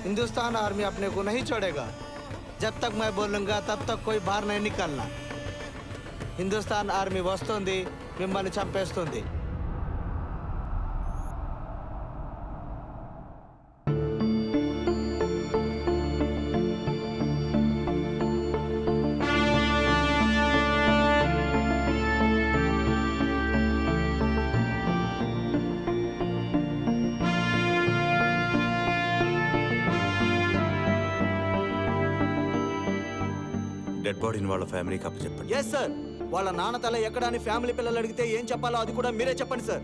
Hindustan army अपने को नहीं छोड़ेगा। जब तक मैं बोलूँगा तब तक कोई बाहर नहीं निकलना। हिंदुस्तान आर्मी वस्तुंदी मिమ్మల్ని చంపేస్తుంది। డెడ్ బాడీని వాళ్ళ ఫ్యామిలీకి అప్పచెప్పండి. Yes sir. వాళ్ళ నాన్న తల ఎక్కడ అని ఫ్యామిలీ పిల్లలు అడిగితే ఏం చెప్పాలో అది కూడా మీరే చెప్పండి సార్.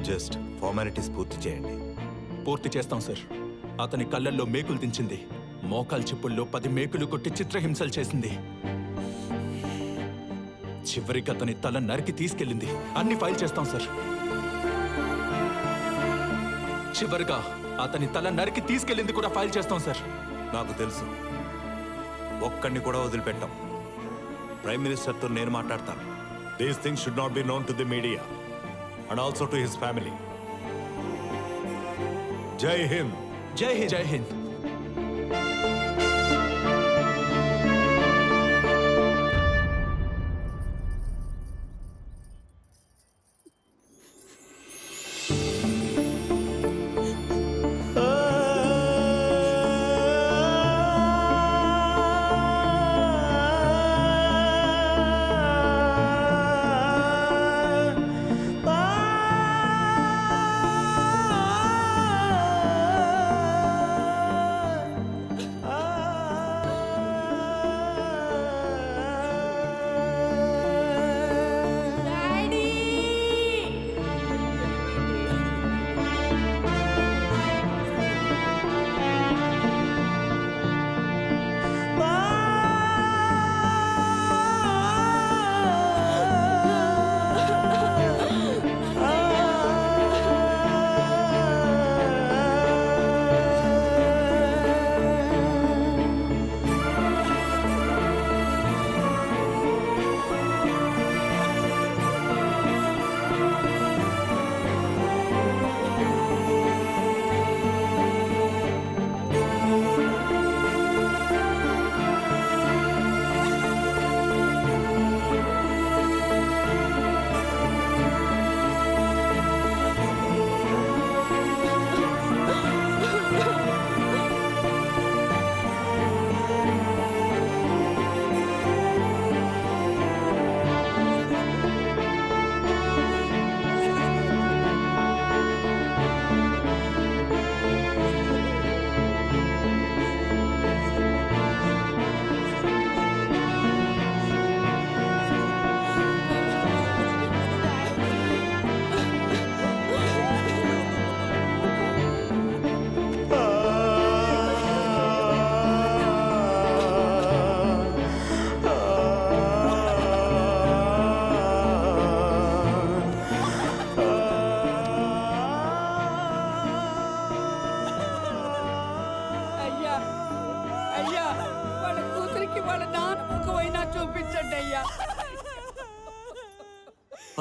జస్ట్ ఫార్మాలిటీస్ పూర్తి చేయండి. పూర్తి చేస్తాం సార్. అతని కళ్ళల్లో మేకులు దించింది, మోకాలు చిప్పుల్లో 10 మేకులు కొట్టి చిత్రహింసలు చేసింది, చివరికి అతని తల నరికి తీసుకెళ్ళింది. అన్ని ఫైల్ చేస్తాం సార్. చివరిగా అతని తల నరికి తీసుకెళ్ళింది కూడా ఫైల్ చేస్తాం సార్. నాకు తెలుసు, ఒక్కడిని కూడా వదిలిపెట్టాం. ప్రైమ్ మినిస్టర్తో నేను మాట్లాడతాను. These things should not be known to the media and also to his family. జై హింద్. జై హింద్. జై హింద్.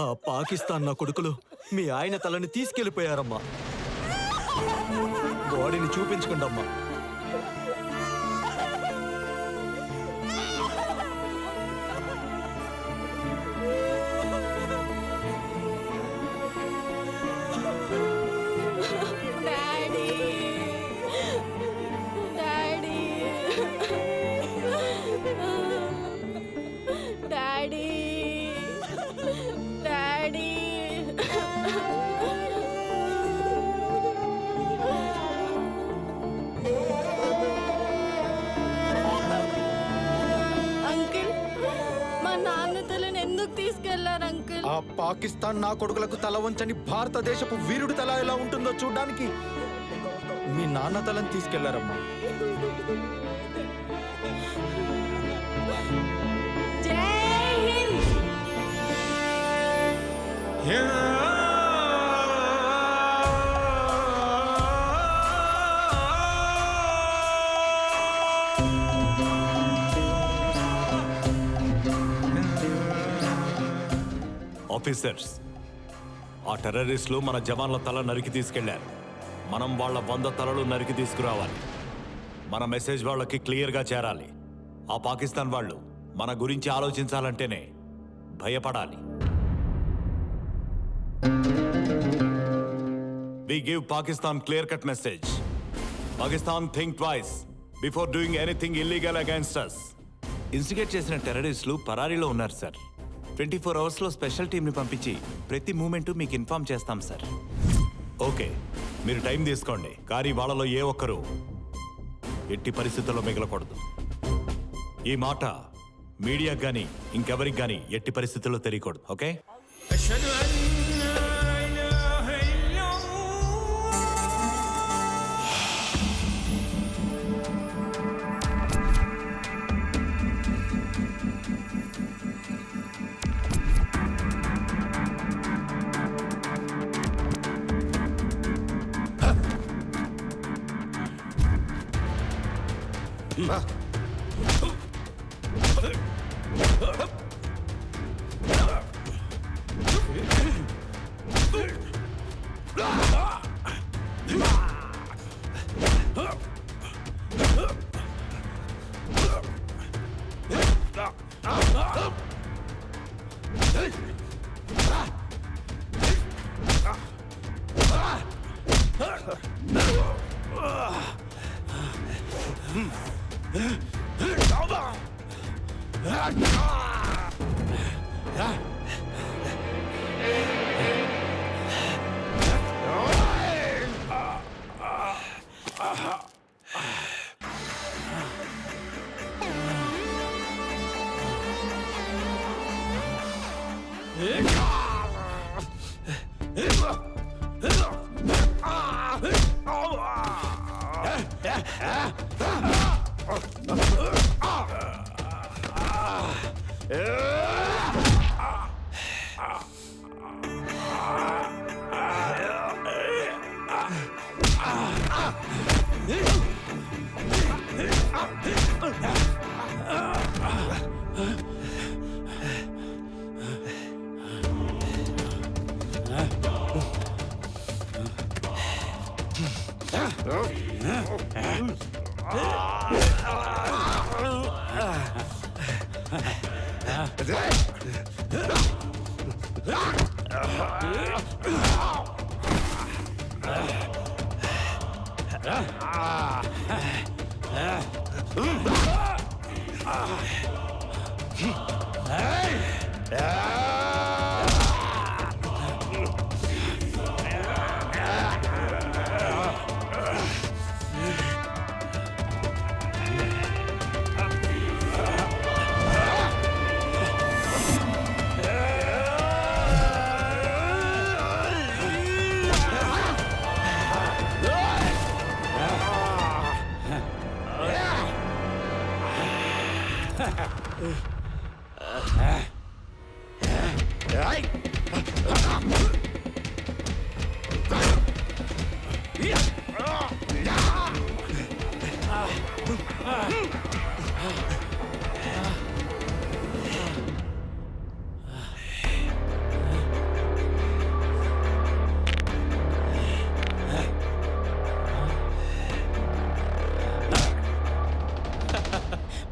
ఆ పాకిస్తాన్ నా కొడుకులు మీ ఆయన తలని తీసుకెళ్లిపోయారమ్మా. బాడీని చూపించకండి అమ్మా. ఆ పాకిస్తాన్ నా కొడుకులకు తల వంచని భారతదేశపు వీరుడి తల ఎలా ఉంటుందో చూడడానికి మీ నాన్న తలని తీసుకెళ్లారమ్మా. ఆఫీసర్స్, ఆ టెర్రరిస్టులు మన జవాన్ల తల నరికి తీసుకెళ్లారు. మనం వాళ్ళ 100 తలలు నరికి తీసుకురావాలి. మన మెసేజ్ వాళ్ళకి క్లియర్గా చేరాలి. ఆ పాకిస్తాన్ వాళ్ళు మన గురించి ఆలోచించాలంటేనే భయపడాలి. We give Pakistan clear-cut message. Pakistan think twice before doing anything illegal against us. Instigate చేసిన టెర్రరిస్టులు పరారీలో ఉన్నారు సార్. 24 అవర్స్లో స్పెషల్ టీంని పంపించి ప్రతి మూమెంటు మీకు ఇన్ఫార్మ్ చేస్తాం సార్. ఓకే, మీరు టైం తీసుకోండి, కానీ వాళ్ళలో ఏ ఒక్కరూ ఎట్టి పరిస్థితుల్లో మిగలకూడదు. ఈ మాట మీడియాకి కానీ ఇంకెవరికి కానీ ఎట్టి పరిస్థితుల్లో తెలియకూడదు. ఓకే?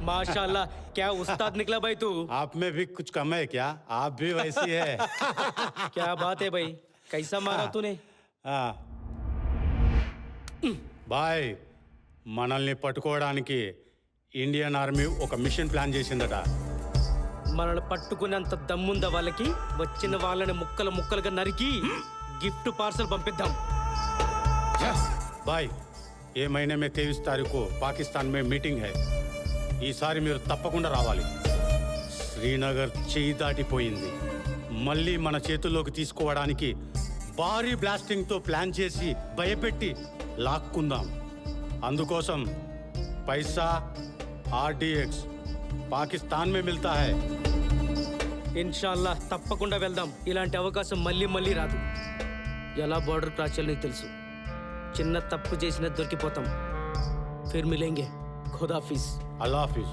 माशाल्लाह, क्या उस्ताद निकला भाई तू। आप में भी कुछ कम है क्या? आप भी वैसी है। क्या बात है भाई, कैसा मारा तूने? బాయ్, మనల్ని పట్టుకోవడానికి ఇండియన్ ఆర్మీ ఒక మిషన్ ప్లాన్ చేసిందట. మనల్ని పట్టుకునేంత దమ్ముందా వాళ్ళకి? వచ్చిన వాళ్ళని ముక్కలు ముక్కలుగా నరికి గిఫ్ట్ పార్సల్ పంపిద్దాం. బాయ్, ఏ మहीने में 23 तारीख को पाकिस्तान में मीटिंग है. ఈసారి మీరు తప్పకుండా రావాలి. శ్రీనగర్ చేయి దాటిపోయింది. మళ్ళీ మన చేతుల్లోకి తీసుకోవడానికి భారీ బ్లాస్టింగ్తో ప్లాన్ చేసి భయపెట్టి లాక్కుందాం. అందుకోసం పైసా RDX పాకిస్తాన్ మే మిల్తా హై. ఇన్షాల్లా తప్పకుండా వెళ్దాం. ఇలాంటి అవకాశం మళ్ళీ మళ్ళీ రాదు. ఎలా బార్డర్ క్రాస్ చేయాలో నీకు తెలుసు. చిన్న తప్పు చేసినా దొరికిపోతాం. ఫిర్ మిలేంగే. ఖుదాఫిజ్. అల్లాహ్ హాఫిజ్.